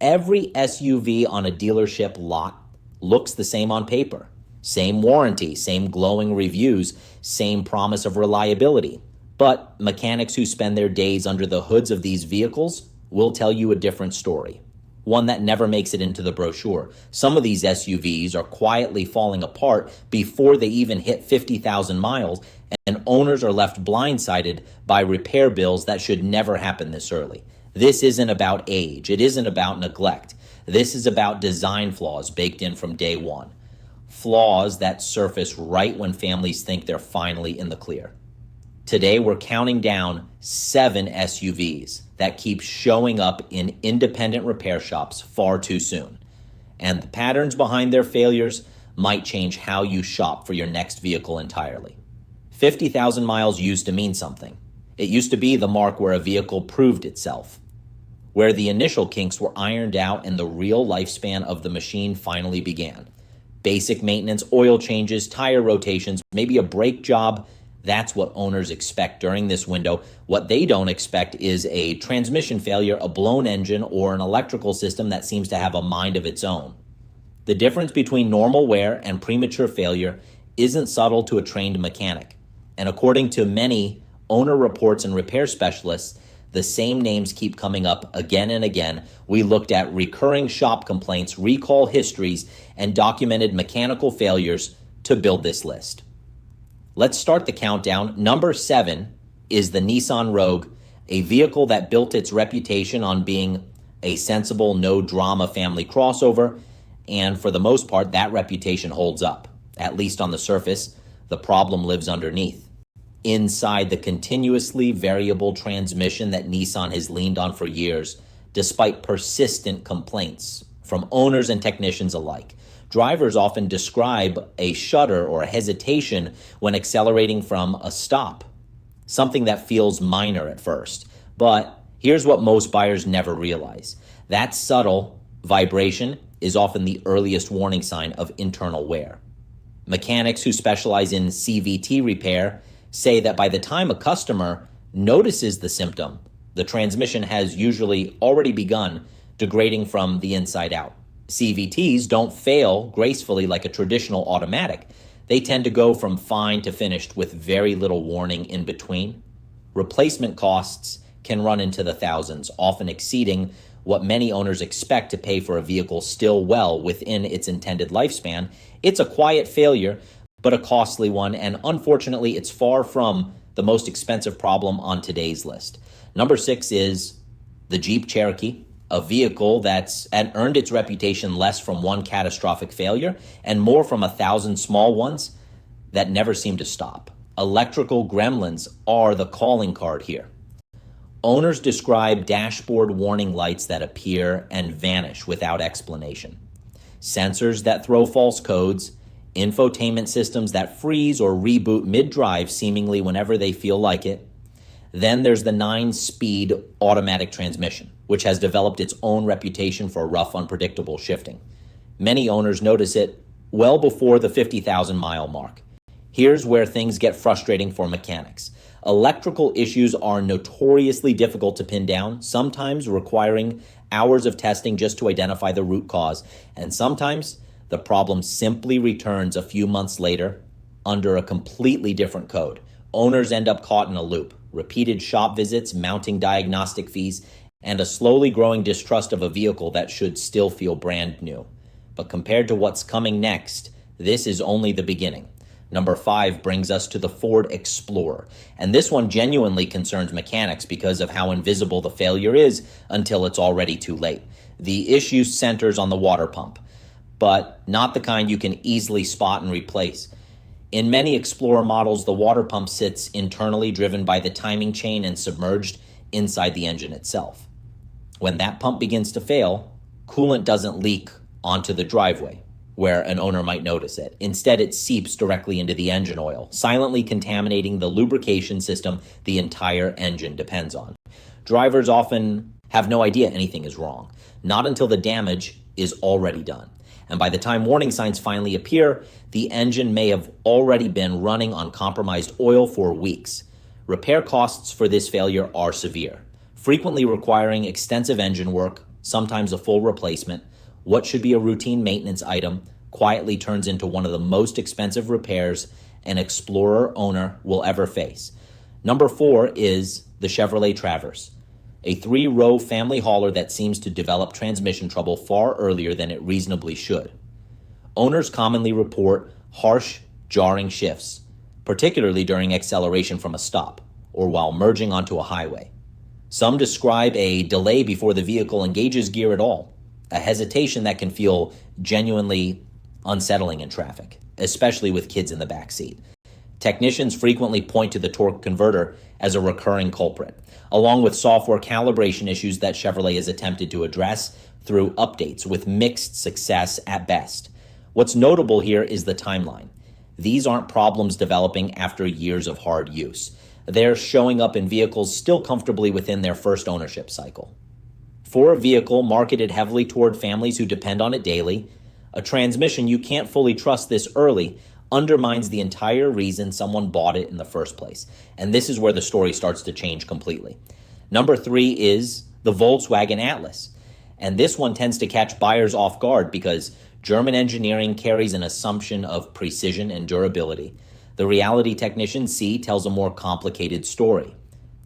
Every SUV on a dealership lot looks the same on paper. Same warranty, same glowing reviews, same promise of reliability. But mechanics who spend their days under the hoods of these vehicles will tell you a different story, one that never makes it into the brochure. Some of these SUVs are quietly falling apart before they even hit 50,000 miles, and owners are left blindsided by repair bills that should never happen this early. This isn't about age. It isn't about neglect. This is about design flaws baked in from day one. Flaws that surface right when families think they're finally in the clear. Today, we're counting down 7 SUVs that keep showing up in independent repair shops far too soon. And the patterns behind their failures might change how you shop for your next vehicle entirely. 50,000 miles used to mean something. It used to be the mark where a vehicle proved itself, where the initial kinks were ironed out and the real lifespan of the machine finally began. Basic maintenance, oil changes, tire rotations, maybe a brake job. That's what owners expect during this window. What they don't expect is a transmission failure, a blown engine, or an electrical system that seems to have a mind of its own. The difference between normal wear and premature failure isn't subtle to a trained mechanic. And according to many owner reports and repair specialists, the same names keep coming up again and again. We looked at recurring shop complaints, recall histories, and documented mechanical failures to build this list. Let's start the countdown. Number 7 is the Nissan Rogue, a vehicle that built its reputation on being a sensible, no-drama family crossover, and for the most part, that reputation holds up. At least on the surface, the problem lives underneath. Inside the continuously variable transmission that Nissan has leaned on for years, despite persistent complaints from owners and technicians alike. Drivers often describe a shudder or a hesitation when accelerating from a stop, something that feels minor at first. But here's what most buyers never realize. That subtle vibration is often the earliest warning sign of internal wear. Mechanics who specialize in CVT repair say that by the time a customer notices the symptom, the transmission has usually already begun degrading from the inside out. CVTs don't fail gracefully like a traditional automatic. They tend to go from fine to finished with very little warning in between. Replacement costs can run into the thousands, often exceeding what many owners expect to pay for a vehicle still well within its intended lifespan. It's a quiet failure, but a costly one, and unfortunately, it's far from the most expensive problem on today's list. Number 6 is the Jeep Cherokee, a vehicle that's earned its reputation less from one catastrophic failure and more from 1,000 small ones that never seem to stop. Electrical gremlins are the calling card here. Owners describe dashboard warning lights that appear and vanish without explanation, sensors that throw false codes, infotainment systems that freeze or reboot mid-drive seemingly whenever they feel like it. Then there's the 9-speed automatic transmission, which has developed its own reputation for rough, unpredictable shifting. Many owners notice it well before the 50,000-mile mark. Here's where things get frustrating for mechanics. Electrical issues are notoriously difficult to pin down, sometimes requiring hours of testing just to identify the root cause, and sometimes the problem simply returns a few months later under a completely different code. Owners end up caught in a loop. Repeated shop visits, mounting diagnostic fees, and a slowly growing distrust of a vehicle that should still feel brand new. But compared to what's coming next, this is only the beginning. Number 5 brings us to the Ford Explorer. And this one genuinely concerns mechanics because of how invisible the failure is until it's already too late. The issue centers on the water pump, but not the kind you can easily spot and replace. In many Explorer models, the water pump sits internally, driven by the timing chain and submerged inside the engine itself. When that pump begins to fail, coolant doesn't leak onto the driveway, where an owner might notice it. Instead, it seeps directly into the engine oil, silently contaminating the lubrication system the entire engine depends on. Drivers often have no idea anything is wrong, not until the damage is already done. And by the time warning signs finally appear, the engine may have already been running on compromised oil for weeks. Repair costs for this failure are severe, frequently requiring extensive engine work, sometimes a full replacement, what should be a routine maintenance item quietly turns into one of the most expensive repairs an Explorer owner will ever face. Number 4 is the Chevrolet Traverse, a 3-row family hauler that seems to develop transmission trouble far earlier than it reasonably should. Owners commonly report harsh, jarring shifts, particularly during acceleration from a stop or while merging onto a highway. Some describe a delay before the vehicle engages gear at all, a hesitation that can feel genuinely unsettling in traffic, especially with kids in the back seat. Technicians frequently point to the torque converter as a recurring culprit, along with software calibration issues that Chevrolet has attempted to address through updates with mixed success at best. What's notable here is the timeline. These aren't problems developing after years of hard use. They're showing up in vehicles still comfortably within their first ownership cycle. For a vehicle marketed heavily toward families who depend on it daily, a transmission you can't fully trust this early undermines the entire reason someone bought it in the first place. And this is where the story starts to change completely. Number 3 is the Volkswagen Atlas. And this one tends to catch buyers off guard because German engineering carries an assumption of precision and durability. The reality technicians see tells a more complicated story.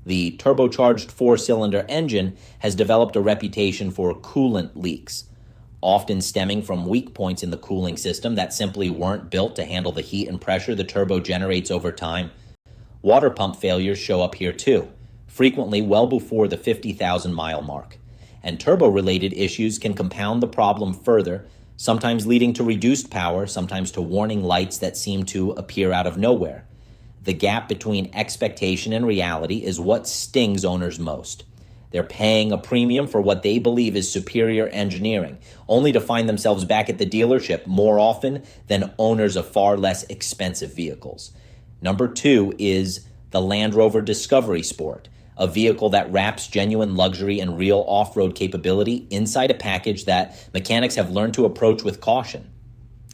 The turbocharged 4-cylinder engine has developed a reputation for coolant leaks, often stemming from weak points in the cooling system that simply weren't built to handle the heat and pressure the turbo generates over time. Water pump failures show up here too, frequently well before the 50,000-mile mark. And turbo-related issues can compound the problem further, sometimes leading to reduced power, sometimes to warning lights that seem to appear out of nowhere. The gap between expectation and reality is what stings owners most. They're paying a premium for what they believe is superior engineering, only to find themselves back at the dealership more often than owners of far less expensive vehicles. Number 2 is the Land Rover Discovery Sport, a vehicle that wraps genuine luxury and real off-road capability inside a package that mechanics have learned to approach with caution.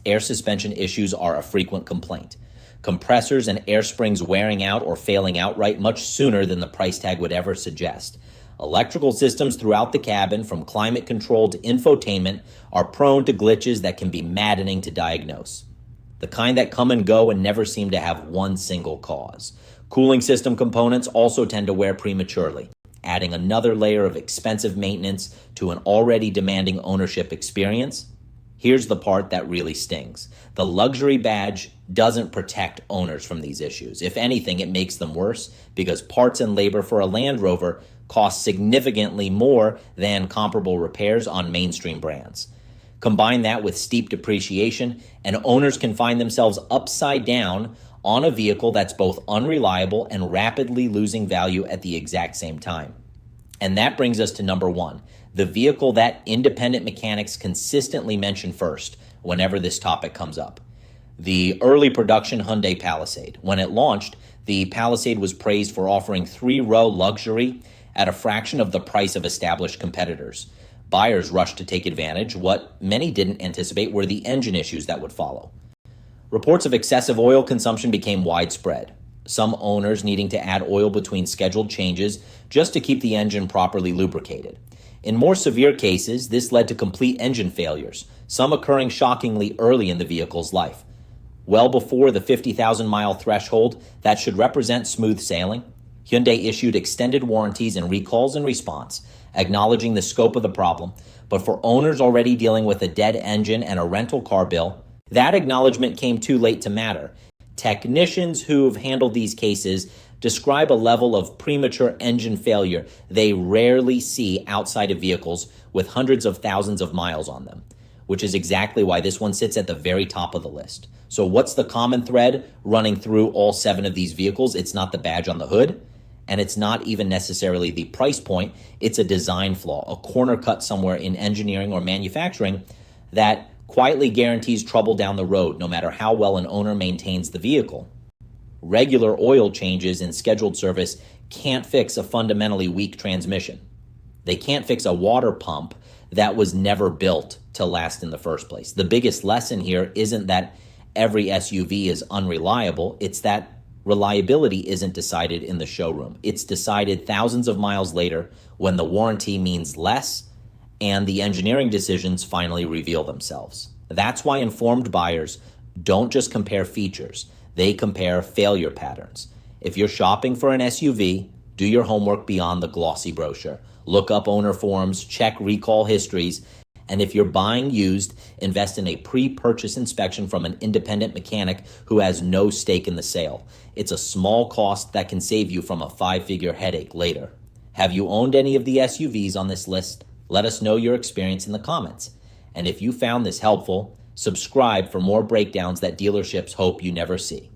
Air suspension issues are a frequent complaint. Compressors and air springs wearing out or failing outright much sooner than the price tag would ever suggest. Electrical systems throughout the cabin, from climate control to infotainment, are prone to glitches that can be maddening to diagnose. The kind that come and go and never seem to have one single cause. Cooling system components also tend to wear prematurely, adding another layer of expensive maintenance to an already demanding ownership experience. Here's the part that really stings. The luxury badge doesn't protect owners from these issues. If anything, it makes them worse because parts and labor for a Land Rover cost significantly more than comparable repairs on mainstream brands. Combine that with steep depreciation, and owners can find themselves upside down on a vehicle that's both unreliable and rapidly losing value at the exact same time. And that brings us to number 1, the vehicle that independent mechanics consistently mention first whenever this topic comes up. The early production Hyundai Palisade. When it launched, the Palisade was praised for offering 3-row luxury at a fraction of the price of established competitors. Buyers rushed to take advantage. What many didn't anticipate were the engine issues that would follow. Reports of excessive oil consumption became widespread, some owners needing to add oil between scheduled changes just to keep the engine properly lubricated. In more severe cases, this led to complete engine failures, some occurring shockingly early in the vehicle's life. Well before the 50,000-mile threshold that should represent smooth sailing, Hyundai issued extended warranties and recalls in response, acknowledging the scope of the problem. But for owners already dealing with a dead engine and a rental car bill, that acknowledgement came too late to matter. Technicians who've handled these cases describe a level of premature engine failure they rarely see outside of vehicles with hundreds of thousands of miles on them, which is exactly why this one sits at the very top of the list. So what's the common thread running through all 7 of these vehicles? It's not the badge on the hood, and it's not even necessarily the price point. It's a design flaw, a corner cut somewhere in engineering or manufacturing that quietly guarantees trouble down the road, no matter how well an owner maintains the vehicle. Regular oil changes in scheduled service can't fix a fundamentally weak transmission. They can't fix a water pump that was never built to last in the first place. The biggest lesson here isn't that every SUV is unreliable. It's that reliability isn't decided in the showroom. It's decided thousands of miles later when the warranty means less and the engineering decisions finally reveal themselves. That's why informed buyers don't just compare features, they compare failure patterns. If you're shopping for an SUV, do your homework beyond the glossy brochure. Look up owner forms, check recall histories, and if you're buying used, invest in a pre-purchase inspection from an independent mechanic who has no stake in the sale. It's a small cost that can save you from a 5-figure headache later. Have you owned any of the SUVs on this list? Let us know your experience in the comments. And if you found this helpful, subscribe for more breakdowns that dealerships hope you never see.